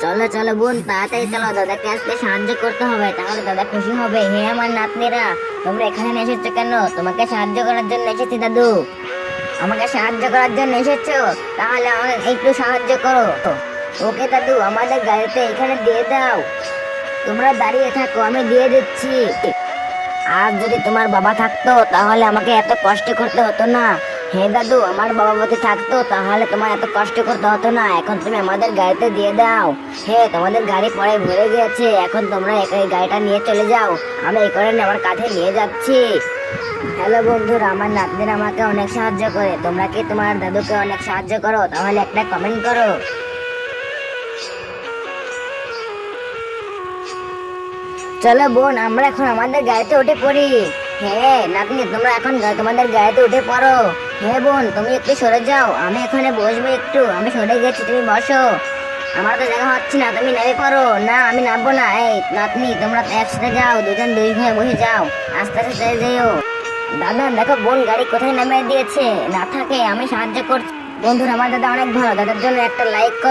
চলো চলো বোন, তাড়াতাড়ি চলো, দাদাকে আজকে সাহায্য করতে হবে, তাহলে দাদা খুশি হবে। হে আমার নাতনিরা, তোমরা এখানে এসেছো কেন? তোমাকে সাহায্য করার জন্য এসেছি দাদু। আমাকে সাহায্য করার জন্য এসেছো? তাহলে আমাকে একটু সাহায্য করো। ওকে দাদু, আমাদের গাড়িতে এখানে দিয়ে দাও। তোমরা দাঁড়িয়ে থাকো, আমি দিয়ে দিচ্ছি। আর যদি তোমার বাবা থাকতো তাহলে আমাকে এত কষ্ট করতে হতো না। হে দাদু, আমার বাবা যদি থাকতো তাহলে তোমার এত কষ্ট করতে হতো না। এখন তুমি আমাদের গাড়িতে দিয়ে দাও। হে, তোমাদের গাড়ি পরে ভরে গেছে, এখন তোমরা এই গাড়িটা নিয়ে চলে যাও। আমি এই করে আমার কাঁধে নিয়ে যাচ্ছি। হ্যালো বন্ধুরা, আমার নাতনিরা আমাকে অনেক সাহায্য করে। তোমরা কি তোমার দাদুকে অনেক সাহায্য করো? তাহলে একটা কমেন্ট করো। চলো বোন, আমরা এখন আমাদের গাড়িতে উঠে পড়ি। হ্যাঁ নাতনি, তোমরা এখন তোমাদের গাড়িতে উঠে পড়ো। হ্যাঁ বোন, তুমি একটু সরে যাও, আমি এখানে বসবো একটু। আমি সরে গেছি, তুমি বসো। আমার তো জায়গা হচ্ছে না, তুমি নেমে পড়ো। না, আমি নামবো না। এই নাতনি, তোমরা তো একসাথে যাও, দুজন দুই ভাই বসে যাও, আস্তে আস্তে চলে যেও। দাদা দেখো, বোন গাড়ি কোথায় নামিয়ে দিয়েছে। না থাকে, আমি সাহায্য করছি। বন্ধুরা, আমার দাদা অনেক ভালো, দাদার জন্য একটা লাইক করো।